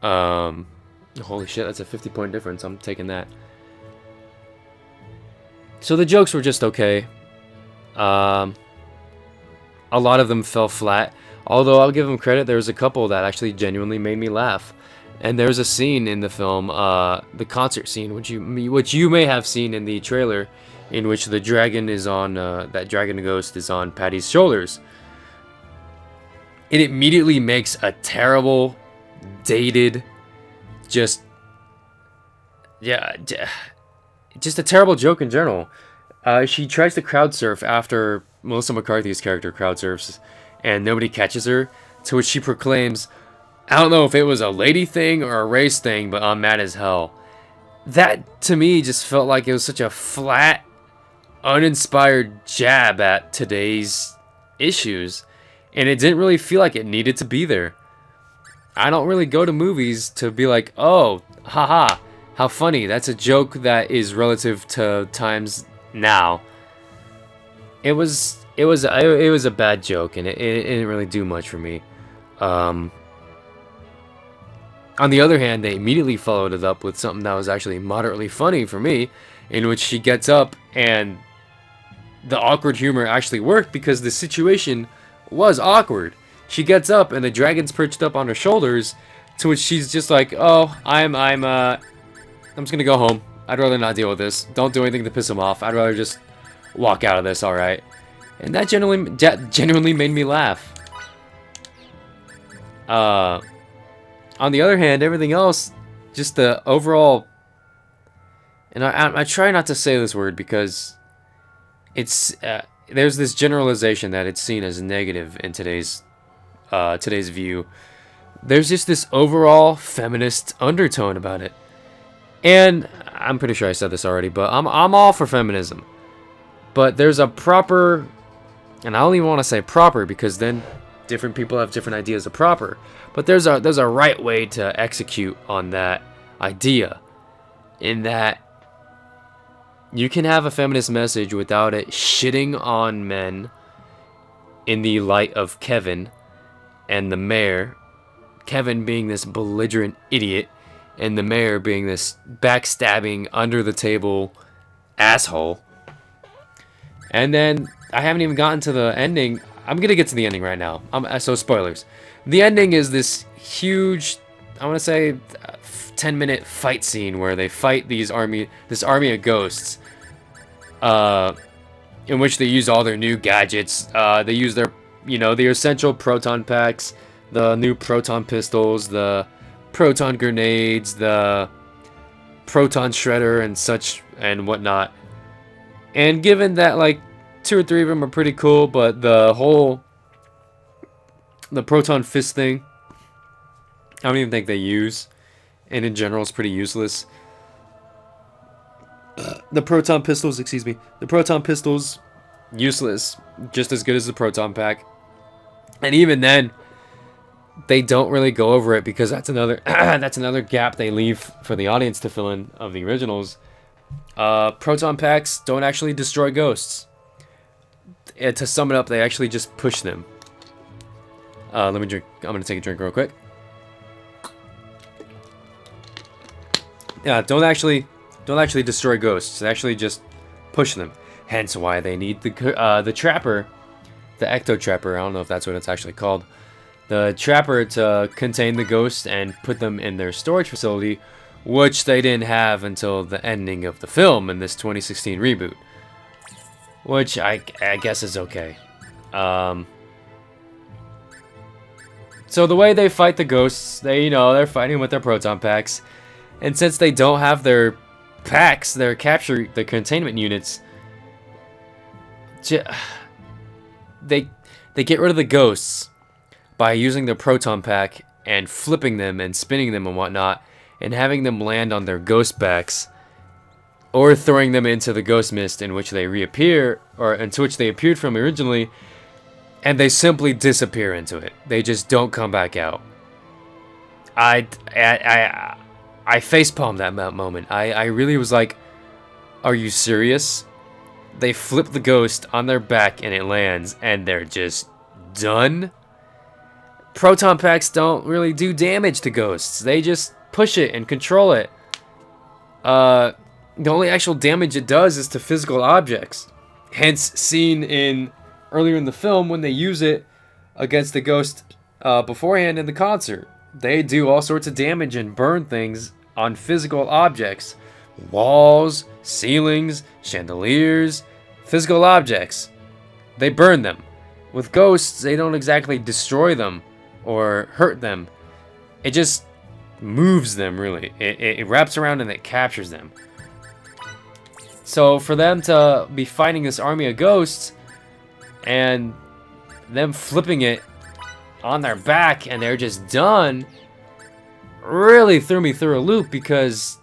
Um, Holy shit, that's a 50-point difference. I'm taking that. So the jokes were just okay. Um, a lot of them fell flat. Although I'll give them credit, there was a couple that actually genuinely made me laugh. And there's a scene in the film, the concert scene, which you may have seen in the trailer, in which the dragon is on that dragon ghost is on Patty's shoulders. It immediately makes a terrible, dated, just yeah, just a terrible joke in general. She tries to crowd surf after Melissa McCarthy's character crowd surfs, and nobody catches her. To which she proclaims, "I don't know if it was a lady thing or a race thing, but I'm mad as hell." That to me just felt like it was such a flat, uninspired jab at today's issues, and it didn't really feel like it needed to be there. I don't really go to movies to be like, oh, haha, how funny. That's a joke that is relative to times now. It was a bad joke, and it didn't really do much for me. On the other hand, they immediately followed it up with something that was actually moderately funny for me, in which she gets up and the awkward humor actually worked because the situation was awkward. She gets up and the dragon's perched up on her shoulders, to which she's just like, "Oh, I'm just gonna go home. I'd rather not deal with this. Don't do anything to piss him off. I'd rather just walk out of this, all right." And that genuinely made me laugh. On the other hand, everything else, just the overall, and I try not to say this word because it's there's this generalization that it's seen as negative in today's view. There's just this overall feminist undertone about it, and I'm pretty sure I said this already, but I'm all for feminism. But there's a proper, and I don't even want to say proper because then different people have different ideas of proper. But there's a right way to execute on that idea, in that you can have a feminist message without it shitting on men in the light of Kevin and the mayor. Kevin being this belligerent idiot, and the mayor being this backstabbing, under the table asshole. And then I haven't even gotten to the ending. I'm gonna get to the ending right now. So spoilers. The ending is this huge, I want to say, 10-minute fight scene where they fight this army of ghosts, in which they use all their new gadgets. They use their, the essential proton packs, the new proton pistols, the proton grenades, the proton shredder, and such and whatnot. And given that like 2 or 3 of them are pretty cool, but the proton fist thing, I don't even think they use, and in general it's pretty useless. The proton pistols, useless, just as good as the proton pack. And even then, they don't really go over it because that's another that's another gap they leave for the audience to fill in of the originals. Proton packs don't actually destroy ghosts. And to sum it up, they actually just push them. Let me drink. I'm gonna take a drink real quick. Yeah, don't actually destroy ghosts. They actually just push them. Hence why they need the trapper, the ecto trapper. I don't know if that's what it's actually called. The trapper to contain the ghosts and put them in their storage facility, which they didn't have until the ending of the film in this 2016 reboot. Which I guess is okay. So the way they fight the ghosts, they're fighting with their proton packs, and since they don't have their packs, their containment units, they get rid of the ghosts by using their proton pack and flipping them and spinning them and whatnot, and having them land on their ghost backs, or throwing them into the ghost mist in which they reappear, or into which they appeared from originally, and they simply disappear into it. They just don't come back out. I facepalmed that moment. I really was like, are you serious? They flip the ghost on their back and it lands, and they're just done? proton packs don't really do damage to ghosts. They just push it and control it. The only actual damage it does is to physical objects. Hence, seen in earlier in the film when they use it against the ghost beforehand in the concert. They do all sorts of damage and burn things on physical objects. Walls, ceilings, chandeliers, physical objects. They burn them. With ghosts, they don't exactly destroy them or hurt them. It just moves them, really. It wraps around and it captures them. So for them to be fighting this army of ghosts and them flipping it on their back and they're just done really threw me through a loop, because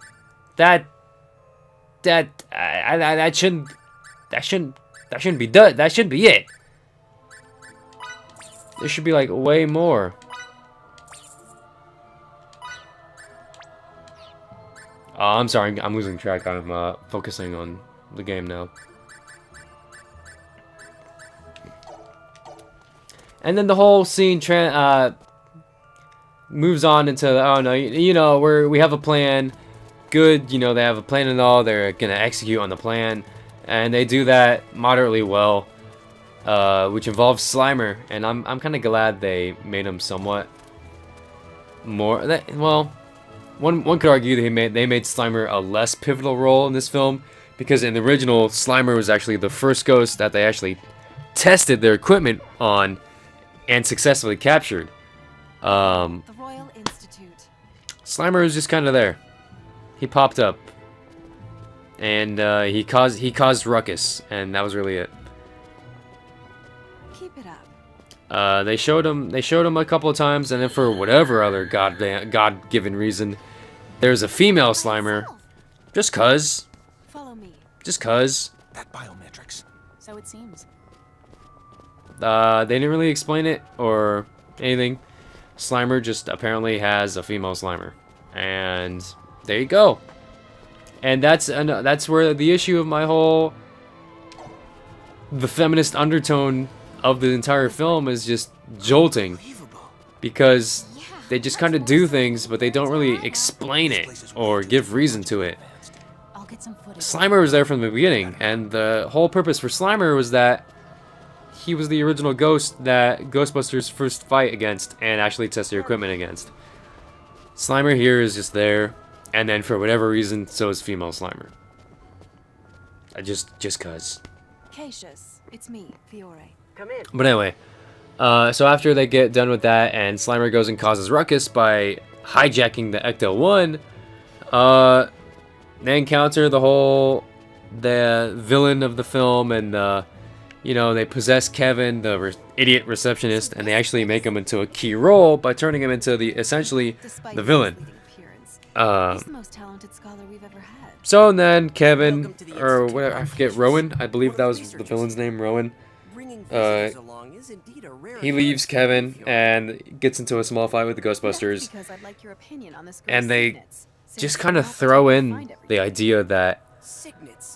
that shouldn't be done. That shouldn't be it. There should be like way more. I'm sorry, I'm losing track. I'm focusing on the game now. And then the whole scene moves on into, oh no, you know, we have a plan. Good, you know, they have a plan and all. They're gonna execute on the plan, and they do that moderately well, which involves Slimer. And I'm kind of glad they made him somewhat more. Well, one could argue that they made Slimer a less pivotal role in this film, because in the original, Slimer was actually the first ghost that they actually tested their equipment on and successfully captured. The Royal Institute. Slimer was just kind of there. He popped up, and he caused ruckus, and that was really it. Keep it up. They showed him a couple of times, and then for whatever other God-given reason, there's a female Slimer, just cause. Follow me. Just cause. That biometrics. So it seems. They didn't really explain it or anything. Slimer just apparently has a female Slimer, and there you go. And that's where the issue of my whole the feminist undertone of the entire film is just jolting, because they just kind of do things, but they don't really explain it or give reason to it. I'll get some footage. Slimer was there from the beginning, and the whole purpose for Slimer was that he was the original ghost that Ghostbusters first fight against and actually test their equipment against. Slimer here is just there, and then for whatever reason, so is female Slimer. Just cause. Cassius, it's me, Fiore. Come in. But anyway, so after they get done with that, and Slimer goes and causes ruckus by hijacking the Ecto-1, they encounter the villain of the film, and you know, they possess Kevin, the idiot receptionist, and they actually make him into a key role by turning him into essentially the villain. He's the most talented scholar we've ever had. So then Kevin, or whatever, I forget, Rowan, I believe that was the villain's name, Rowan. He leaves Kevin and gets into a small fight with the Ghostbusters, Because I'd like your opinion on this and they signets. just kind of throw in the idea that,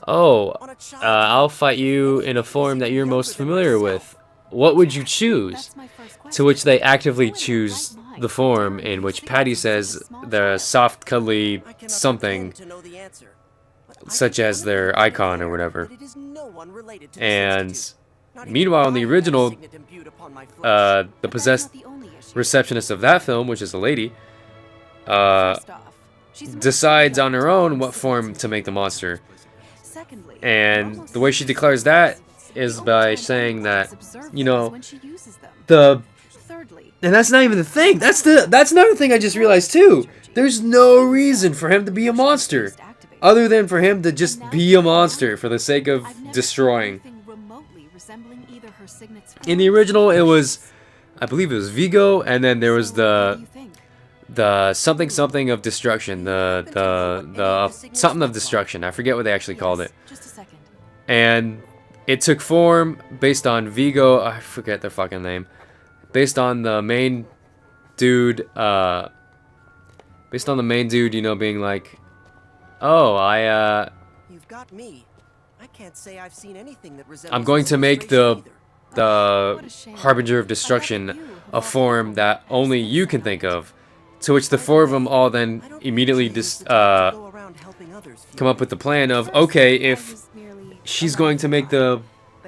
oh, I'll fight you in a form that you're most familiar with. What would you choose? That's my first question. To which they actively choose the form in which Patty says the soft, cuddly something, such as their icon or whatever. And meanwhile, in the original, the possessed receptionist of that film, which is a lady, First off, she's decides on her own what form to make the monster. Secondly, And the way she declares that is by saying that, you know, when she uses them. the Thirdly, and that's not even the thing. That's another thing I just realized too. There's no reason for him to be a monster, other than for him to just be a monster for the sake of I've never destroying. seen anything remotely resembling either her signet's In the form original, or it her was, I believe it was Vigo, and then there was So, what do the you think? something of destruction, the something of destruction. I forget what they actually called it. Just a second. And it took form based on Vigo. I forget their fucking name. Based on the main dude. Based on the main dude, you know, being like, oh, You've got me. I can't say I've seen anything that resembles I'm going this to make illustration the What a shame. Harbinger of Destruction, a form that only you can think of. To which the four of them all then immediately come up with the plan of, okay, if she's going to make the,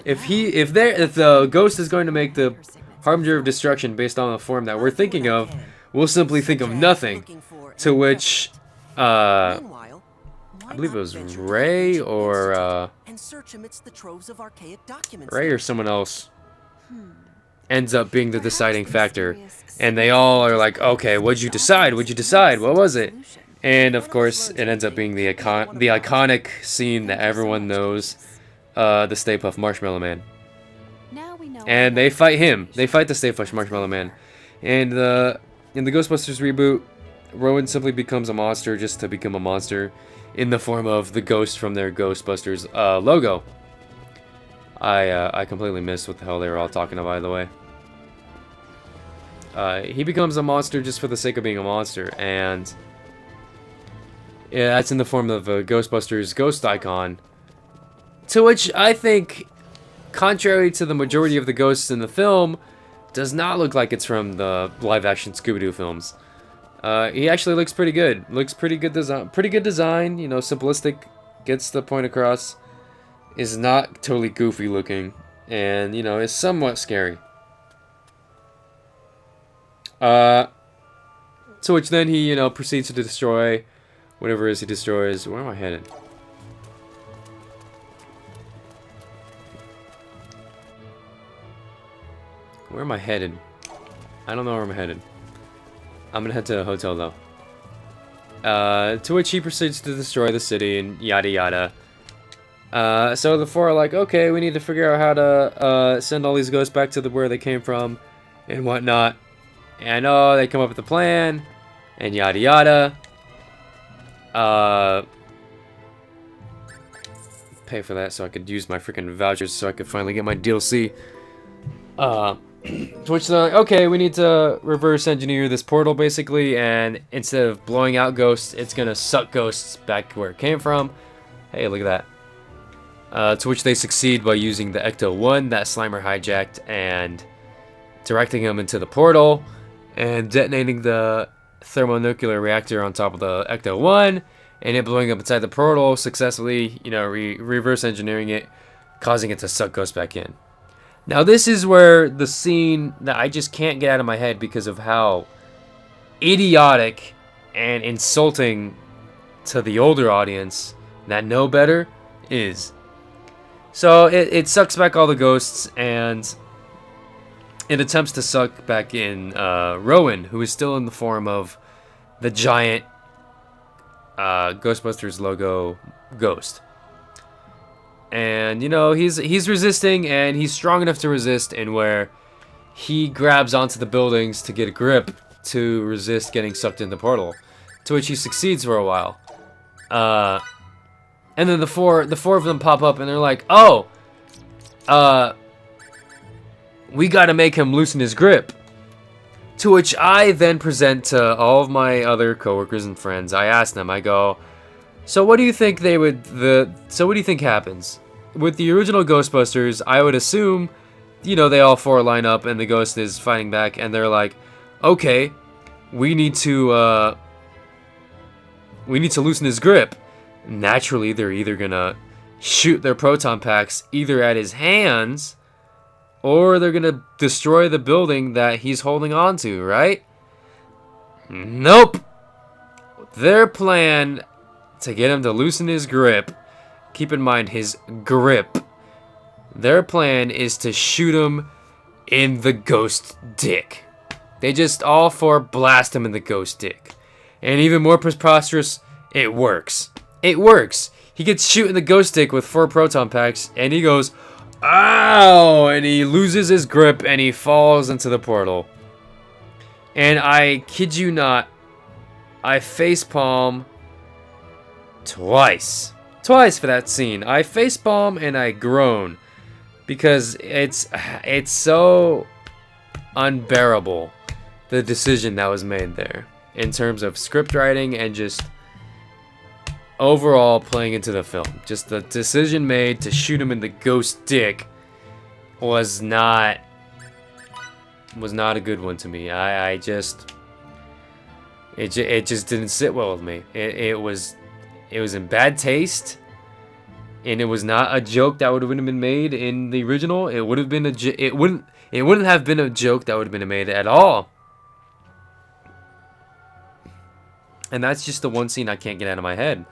if the ghost is going to make the Harbinger of Destruction based on the form that we're thinking of, we'll simply think of nothing. To which, I believe it was Ray or someone else ends up being the deciding factor. And they all are like, okay, what'd you decide? What'd you decide? What was it? And of course, it ends up being the iconic scene that everyone knows, the Stay Puft Marshmallow Man. And they fight him. They fight the Stay Puft Marshmallow Man. And in the Ghostbusters reboot, Rowan simply becomes a monster just to become a monster in the form of the ghost from their Ghostbusters logo. I completely missed what the hell they were all talking about, by the way. He becomes a monster just for the sake of being a monster, and yeah, that's in the form of a Ghostbusters ghost icon. To which I think, contrary to the majority of the ghosts in the film, does not look like it's from the live-action Scooby-Doo films. He actually looks pretty good. Looks pretty good design. You know, simplistic, gets the point across. Is not totally goofy looking, and you know, is somewhat scary. To which then he, you know, proceeds to destroy whatever it is he destroys. Where am I headed? Where am I headed? I don't know where I'm headed. I'm gonna head to a hotel though. To which he proceeds to destroy the city and yada yada. So the four are like, okay, we need to figure out how to send all these ghosts back to where they came from and whatnot. And they come up with a plan and yada yada. Pay for that so I could use my freaking vouchers so I could finally get my DLC. To which they're like, okay, we need to reverse engineer this portal basically, and instead of blowing out ghosts, it's gonna suck ghosts back where it came from. Hey, look at that. To which they succeed by using the Ecto-1 that Slimer hijacked and directing him into the portal and detonating the thermonuclear reactor on top of the Ecto-1 and it blowing up inside the portal, successfully, you know, reverse engineering it, causing it to suck ghosts back in. Now this is where the scene that I just can't get out of my head because of how idiotic and insulting to the older audience that know better is. So it sucks back all the ghosts and it attempts to suck back in Rowan, who is still in the form of the giant Ghostbusters logo ghost. And, you know, he's resisting, and he's strong enough to resist in where he grabs onto the buildings to get a grip to resist getting sucked in the portal, to which he succeeds for a while. And then the four of them pop up, and they're like, oh, we gotta make him loosen his grip. To which I then present to all of my other coworkers and friends. I ask them, I go, so what do you think so what do you think happens? With the original Ghostbusters, I would assume, you know, they all four line up and the ghost is fighting back and they're like, okay, we need to loosen his grip. Naturally, they're either gonna shoot their proton packs either at his hands or they're gonna destroy the building that he's holding on to, right? Nope. Their plan to get him to loosen his grip, keep in mind his grip, their plan is to shoot him in the ghost dick. They just all four blast him in the ghost dick. And even more preposterous, it works. It works. He gets shot in the ghost dick with 4 proton packs and he goes, ow! And he loses his grip and he falls into the portal. And I kid you not, I facepalm twice for that scene. I facepalm and I groan because it's so unbearable, the decision that was made there in terms of script writing and just overall playing into the film. Just the decision made to shoot him in the ghost dick was not a good one to me. I just it just didn't sit well with me. It was in bad taste, and it was not a joke that would have been made in the original. It would have been it wouldn't have been a joke that would have been made at all. And that's just the one scene I can't get out of my head.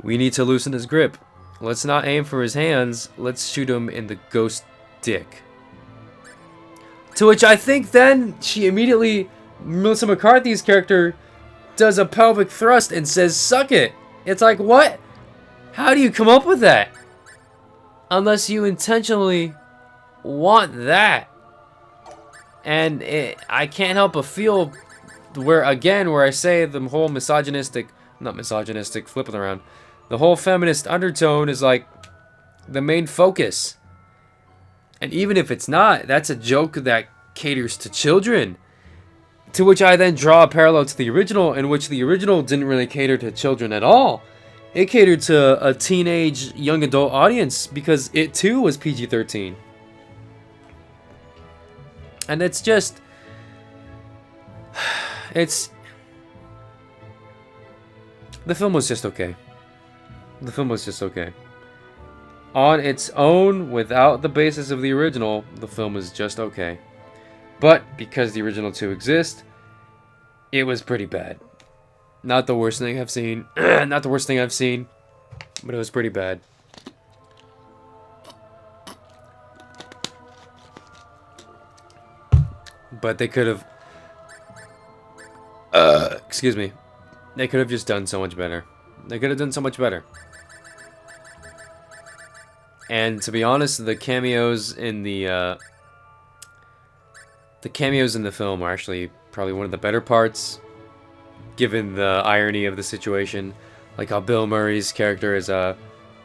We need to loosen his grip. Let's not aim for his hands. Let's shoot him in the ghost dick. To which I think then she immediately, Melissa McCarthy's character, does a pelvic thrust and says, "Suck it." It's like, what? How do you come up with that? Unless you intentionally want that. And I can't help but feel where I say the whole not misogynistic, flipping around. The whole feminist undertone is like the main focus. And even if it's not, that's a joke that caters to children. To which I then draw a parallel to the original, in which the original didn't really cater to children at all. It catered to a teenage, young adult audience because it too was PG-13. And it's just... The film was just okay. The film was just okay. On its own, without the basis of the original, the film is just okay. But because the original 2 exist, it was pretty bad. Not the worst thing I've seen. Not the worst thing I've seen, but it was pretty bad. But they could have... excuse me. They could have just done so much better. They could have done so much better. And to be honest, the cameos in the film are actually probably one of the better parts, given the irony of the situation. Like how Bill Murray's character is a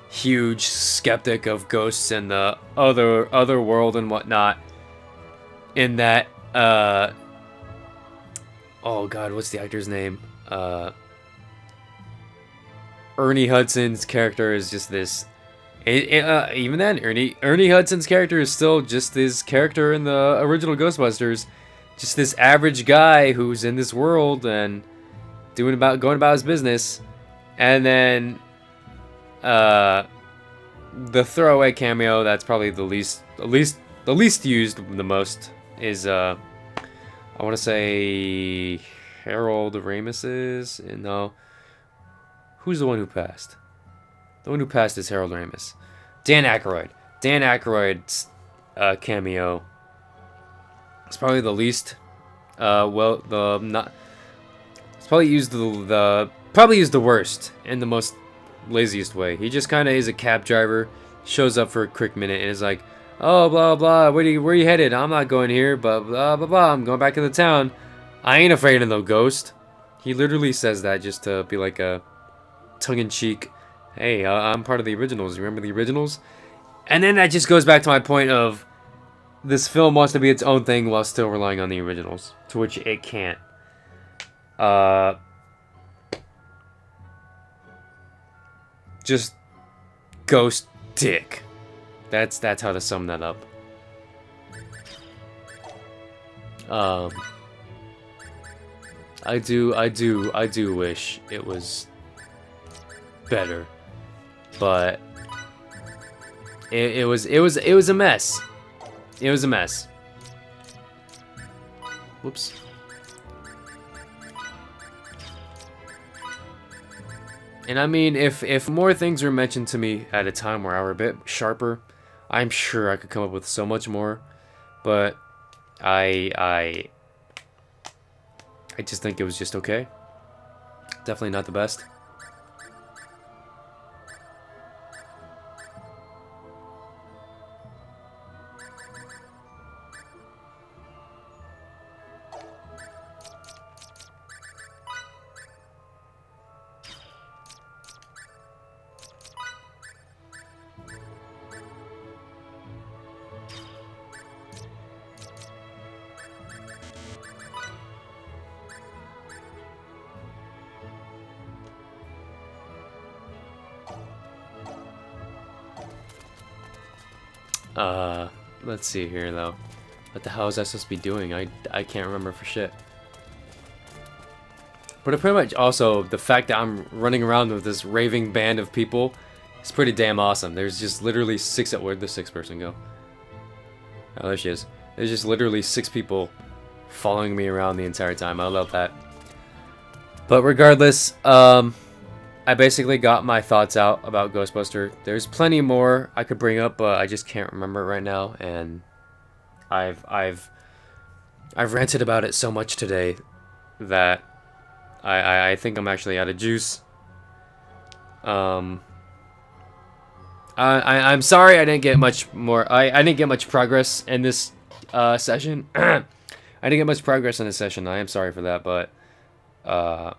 huge skeptic of ghosts and the other world and whatnot. In that, oh god, what's the actor's name? Ernie Hudson's character is just this. Even then, Ernie Hudson's character is still just his character in the original Ghostbusters, just this average guy who's in this world and going about his business, and then the throwaway cameo that's probably the least used the most is I want to say Harold Ramis's. No, who's the one who passed? The one who passed is Harold Ramis. Dan Aykroyd. Dan Aykroyd's cameo. It's probably the least. It's probably used the worst in the most laziest way. He just kind of is a cab driver, shows up for a quick minute, and is like, "Oh, blah blah. Where are you headed? I'm not going here, but blah blah blah. I'm going back to the town. I ain't afraid of no ghost." He literally says that just to be like a tongue-in-cheek. Hey, I'm part of the originals. You remember the originals? And then that just goes back to my point of this film wants to be its own thing while still relying on the originals, to which it can't. Just ghost dick. That's how to sum that up. I do wish it was better. But it was a mess. It was a mess. Whoops. And I mean, if more things were mentioned to me at a time where I were a bit sharper, I'm sure I could come up with so much more. But I just think it was just okay. Definitely not the best. let's see here though. What the hell is I supposed to be doing? I can't remember for shit. But pretty much also the fact that I'm running around with this raving band of people is pretty damn awesome. There's just literally six. Where'd the sixth person go? Oh, there she is. There's just literally 6 people following me around the entire time. I love that. But regardless, I basically got my thoughts out about Ghostbuster. There's plenty more I could bring up, but I just can't remember it right now. And I've ranted about it so much today that I think I'm actually out of juice. I'm sorry I didn't get much more. I didn't get much progress in this session. I didn't get much progress in this session. I am sorry for that, but I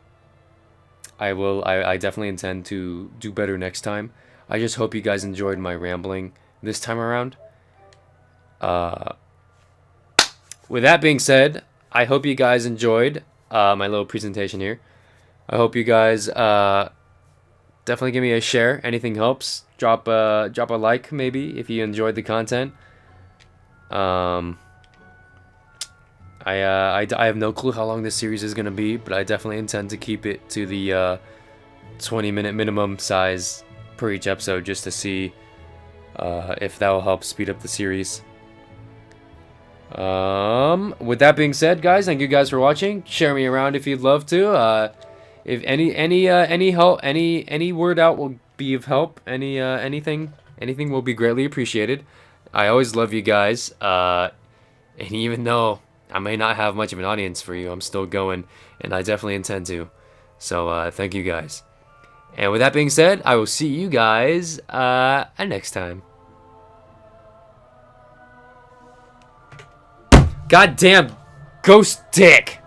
definitely intend to do better next time. I just hope you guys enjoyed my rambling this time around. With that being said, I hope you guys enjoyed my little presentation here. I hope you guys definitely give me a share. Anything helps. Drop a like maybe if you enjoyed the content. I have no clue how long this series is gonna be, but I definitely intend to keep it to the 20-minute minimum size per each episode, just to see if that will help speed up the series. With that being said, guys, thank you guys for watching. Share me around if you'd love to. If any help, any word out will be of help. Anything will be greatly appreciated. I always love you guys. And even though I may not have much of an audience for you, I'm still going, and I definitely intend to. So thank you guys. And with that being said, I will see you guys next time. Goddamn ghost dick!